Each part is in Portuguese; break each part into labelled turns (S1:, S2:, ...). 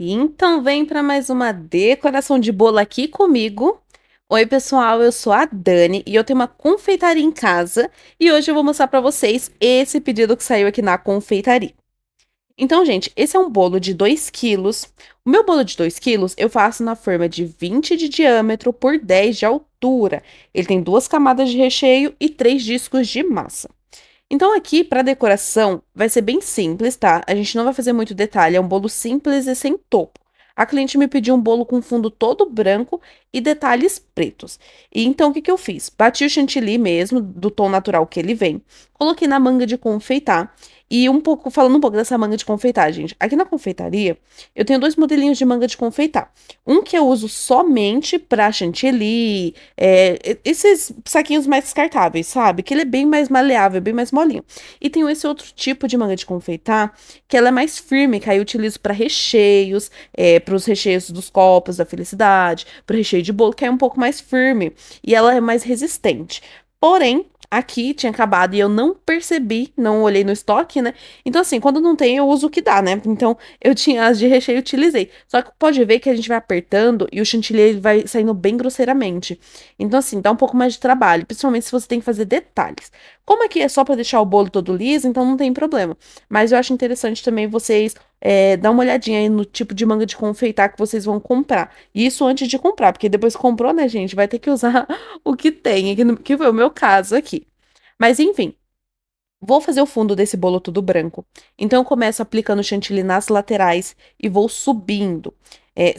S1: Então vem para mais uma decoração de bolo aqui comigo. Oi, pessoal, eu sou a Dani e eu tenho uma confeitaria em casa e hoje eu vou mostrar para vocês esse pedido que saiu aqui na confeitaria. Então, gente, esse é um bolo de 2 quilos. O meu bolo de 2 quilos eu faço na forma de 20 de diâmetro por 10 de altura. Ele tem 2 camadas de recheio e 3 discos de massa. Então, aqui, para decoração, vai ser bem simples, tá? A gente não vai fazer muito detalhe, é um bolo simples e sem topo. A cliente me pediu um bolo com fundo todo branco e detalhes pretos. E então, o que que eu fiz? Bati o chantilly mesmo, do tom natural que ele vem, coloquei na manga de confeitar. E falando um pouco dessa manga de confeitar, gente. Aqui na confeitaria, eu tenho 2 modelinhos de manga de confeitar. Um que eu uso somente para chantilly, esses saquinhos mais descartáveis, sabe? Que ele é bem mais maleável, bem mais molinho. E tem esse outro tipo de manga de confeitar, que ela é mais firme, que aí eu utilizo para recheios, para os recheios dos copos da felicidade, para o recheio de bolo, que é um pouco mais firme e ela é mais resistente. Porém, aqui tinha acabado e eu não percebi, não olhei no estoque, né? Então, assim, quando não tem, eu uso o que dá, né? Então, eu tinha as de recheio e utilizei. Só que pode ver que a gente vai apertando e o chantilly ele vai saindo bem grosseiramente. Então, assim, dá um pouco mais de trabalho, principalmente se você tem que fazer detalhes. Como aqui é só para deixar o bolo todo liso, então não tem problema. Mas eu acho interessante também vocês dar uma olhadinha aí no tipo de manga de confeitar que vocês vão comprar. Isso antes de comprar, porque depois que comprou, né, gente, vai ter que usar o que tem, que foi o meu caso aqui. Mas enfim, vou fazer o fundo desse bolo todo branco. Então eu começo aplicando chantilly nas laterais e vou subindo. É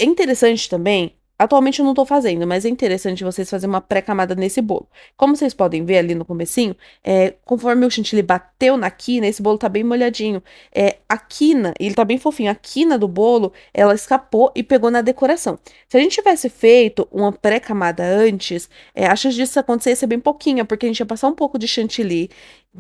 S1: interessante também, atualmente eu não tô fazendo, mas é interessante vocês fazerem uma pré-camada nesse bolo. Como vocês podem ver ali no comecinho, conforme o chantilly bateu na quina, esse bolo tá bem molhadinho. A quina, ele tá bem fofinho, a quina do bolo, ela escapou e pegou na decoração. Se a gente tivesse feito uma pré-camada antes, a chance disso acontecer ia ser bem pouquinha, porque a gente ia passar um pouco de chantilly,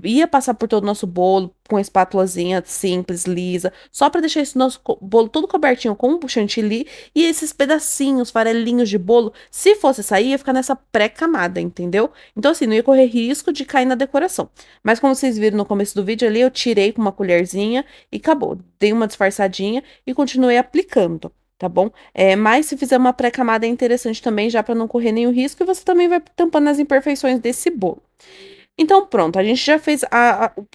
S1: ia passar por todo o nosso bolo com a espátulazinha simples, lisa, só para deixar esse nosso bolo todo cobertinho com o chantilly e esses pedacinhos, farelinhos de bolo, se fosse sair, ia ficar nessa pré-camada, entendeu? Então, assim, não ia correr risco de cair na decoração. Mas como vocês viram no começo do vídeo ali, eu tirei com uma colherzinha e acabou. Dei uma disfarçadinha e continuei aplicando. Tá bom? Mas se fizer uma pré-camada é interessante também, já para não correr nenhum risco, e você também vai tampando as imperfeições desse bolo. Então, pronto, a gente já fez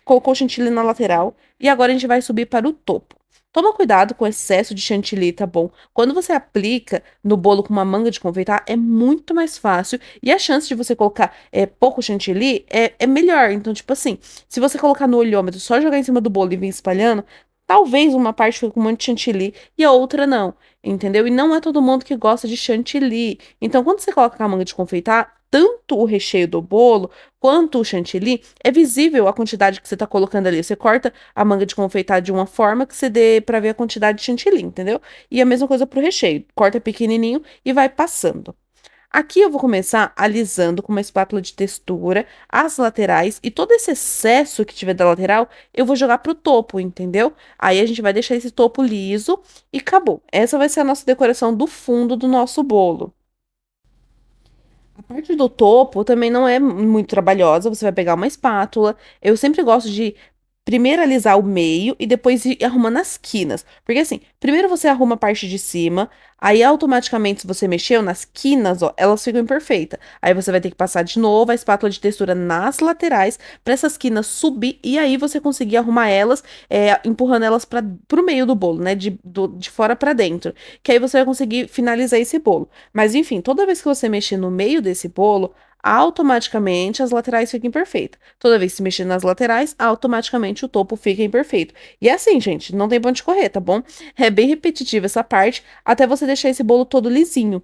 S1: colocou o chantilly na lateral e agora a gente vai subir para o topo. Toma cuidado com o excesso de chantilly, tá bom? Quando você aplica no bolo com uma manga de confeitar, é muito mais fácil e a chance de você colocar pouco chantilly é melhor. Então, tipo assim, se você colocar no olhômetro, só jogar em cima do bolo e vir espalhando, talvez uma parte fique com muito chantilly e a outra não, entendeu? E não é todo mundo que gosta de chantilly. Então, quando você coloca a manga de confeitar, tanto o recheio do bolo quanto o chantilly, é visível a quantidade que você está colocando ali. Você corta a manga de confeitar de uma forma que você dê para ver a quantidade de chantilly, entendeu? E a mesma coisa para o recheio. Corta pequenininho e vai passando. Aqui eu vou começar alisando com uma espátula de textura as laterais e todo esse excesso que tiver da lateral eu vou jogar pro topo, entendeu? Aí a gente vai deixar esse topo liso e acabou. Essa vai ser a nossa decoração do fundo do nosso bolo. A parte do topo também não é muito trabalhosa. Você vai pegar uma espátula. Eu sempre gosto de primeiro alisar o meio e depois ir arrumando as quinas. Porque assim, primeiro você arruma a parte de cima, aí automaticamente, se você mexeu nas quinas, ó, elas ficam imperfeitas. Aí você vai ter que passar de novo a espátula de textura nas laterais para essas quinas subir e aí você conseguir arrumar elas, empurrando elas para o meio do bolo, né? De fora para dentro. Que aí você vai conseguir finalizar esse bolo. Mas enfim, toda vez que você mexer no meio desse bolo, automaticamente as laterais ficam perfeitas. Toda vez que se mexer nas laterais, automaticamente o topo fica imperfeito. E é assim, gente, não tem pra onde correr, tá bom? É bem repetitiva essa parte, até você deixar esse bolo todo lisinho.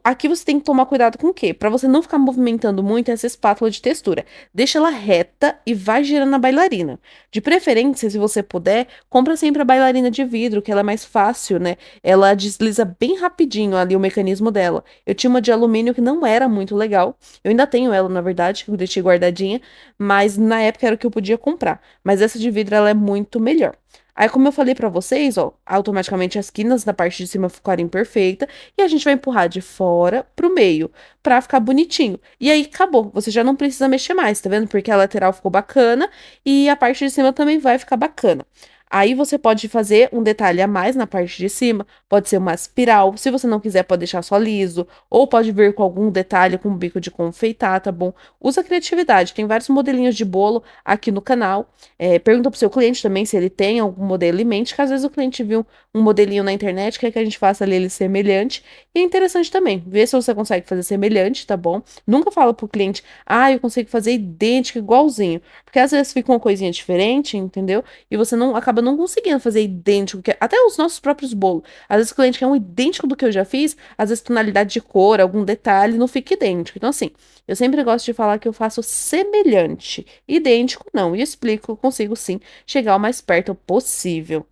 S1: Aqui você tem que tomar cuidado com o quê? Pra você não ficar movimentando muito essa espátula de textura. Deixa ela reta e vai girando a bailarina. De preferência, se você puder, compra sempre a bailarina de vidro, que ela é mais fácil, né? Ela desliza bem rapidinho ali o mecanismo dela. Eu tinha uma de alumínio que não era muito legal. Eu ainda tenho ela, na verdade, que eu deixei guardadinha, mas na época era o que eu podia comprar. Mas essa de vidro ela é muito melhor. Aí, como eu falei pra vocês, ó, automaticamente as quinas da parte de cima ficarem perfeitas e a gente vai empurrar de fora pro meio pra ficar bonitinho. E aí acabou, você já não precisa mexer mais, tá vendo? Porque a lateral ficou bacana e a parte de cima também vai ficar bacana. Aí você pode fazer um detalhe a mais na parte de cima, pode ser uma espiral, se você não quiser pode deixar só liso, ou pode vir com algum detalhe com bico de confeitar, tá bom? Usa criatividade, tem vários modelinhos de bolo aqui no canal. Pergunta pro seu cliente também se ele tem algum modelo em mente, que às vezes o cliente viu um modelinho na internet, quer que a gente faça ali ele semelhante. E é interessante também, ver se você consegue fazer semelhante, tá bom? Nunca fala pro cliente, eu consigo fazer idêntico, igualzinho. Porque às vezes fica uma coisinha diferente, entendeu? E você não acaba não conseguindo fazer idêntico, até os nossos próprios bolos. Às vezes o cliente quer um idêntico do que eu já fiz, às vezes tonalidade de cor, algum detalhe, não fica idêntico. Então, assim, eu sempre gosto de falar que eu faço semelhante. Idêntico, não. E explico, eu consigo sim chegar o mais perto possível.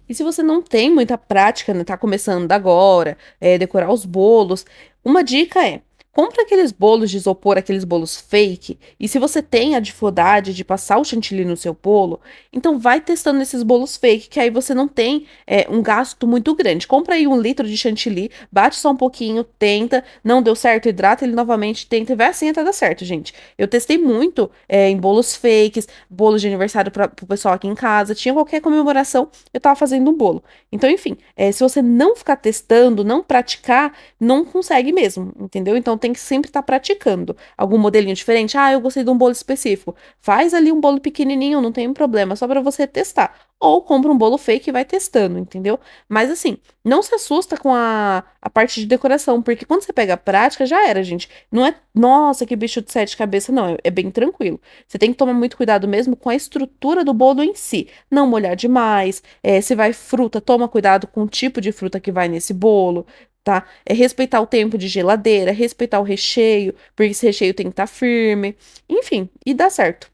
S1: E se você não tem muita prática, né, tá começando agora, decorar os bolos, uma dica é: compra aqueles bolos de isopor, aqueles bolos fake, e se você tem a dificuldade de passar o chantilly no seu bolo, então vai testando esses bolos fake, que aí você não tem um gasto muito grande. Compra aí 1 litro de chantilly, bate só um pouquinho, tenta, não deu certo, hidrata ele novamente, tenta e vai assim até dar certo, gente. Eu testei muito em bolos fakes, bolos de aniversário para o pessoal aqui em casa, tinha qualquer comemoração, eu tava fazendo um bolo. Então, enfim, se você não ficar testando, não praticar, não consegue mesmo, entendeu? Então tem que sempre estar praticando. Algum modelinho diferente? Eu gostei de um bolo específico. Faz ali um bolo pequenininho, não tem um problema, só para você testar. Ou compra um bolo fake e vai testando, entendeu? Mas assim, não se assusta com a parte de decoração, porque quando você pega a prática, já era, gente. Não é, nossa, que bicho de 7 cabeças, não. É bem tranquilo. Você tem que tomar muito cuidado mesmo com a estrutura do bolo em si. Não molhar demais. Se vai fruta, toma cuidado com o tipo de fruta que vai nesse bolo, tá? Respeitar o tempo de geladeira, respeitar o recheio, porque esse recheio tem que estar firme. Enfim, e dá certo.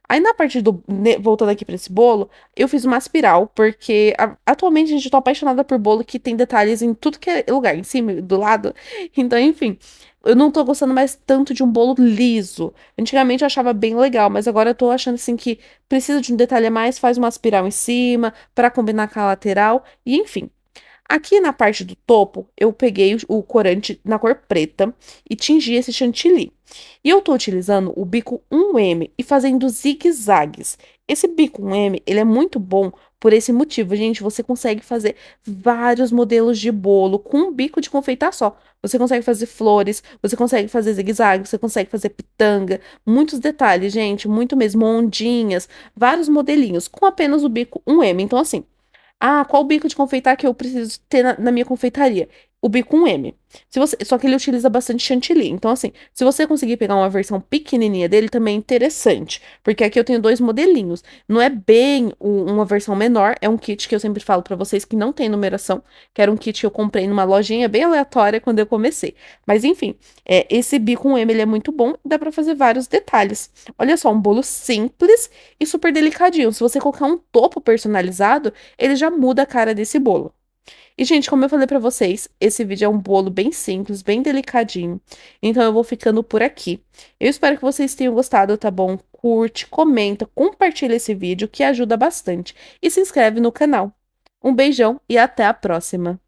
S1: Aí na parte voltando aqui pra esse bolo, eu fiz uma espiral, porque atualmente, gente, eu tô apaixonada por bolo que tem detalhes em tudo que é lugar, em cima, do lado. Então, enfim, eu não tô gostando mais tanto de um bolo liso. Antigamente eu achava bem legal, mas agora eu tô achando assim que precisa de um detalhe a mais, faz uma espiral em cima, pra combinar com a lateral, e enfim. Aqui na parte do topo, eu peguei o corante na cor preta e tingi esse chantilly. E eu tô utilizando o bico 1M e fazendo zigue-zagues. Esse bico 1M, ele é muito bom por esse motivo, gente. Você consegue fazer vários modelos de bolo com um bico de confeitar só. Você consegue fazer flores, você consegue fazer zigue-zague, você consegue fazer pitanga, muitos detalhes, gente, muito mesmo, ondinhas, vários modelinhos com apenas o bico 1M. Então, assim, qual bico de confeitar que eu preciso ter na minha confeitaria? O bico 1M. Só que ele utiliza bastante chantilly. Então, assim, se você conseguir pegar uma versão pequenininha dele, também é interessante. Porque aqui eu tenho 2 modelinhos. Não é bem uma versão menor, é um kit que eu sempre falo pra vocês que não tem numeração, que era um kit que eu comprei numa lojinha bem aleatória quando eu comecei. Mas, enfim, esse bico 1M ele é muito bom e dá pra fazer vários detalhes. Olha só, um bolo simples e super delicadinho. Se você colocar um topo personalizado, ele já muda a cara desse bolo. E, gente, como eu falei pra vocês, esse vídeo é um bolo bem simples, bem delicadinho. Então eu vou ficando por aqui. Eu espero que vocês tenham gostado, tá bom? Curte, comenta, compartilha esse vídeo que ajuda bastante. E se inscreve no canal. Um beijão e até a próxima!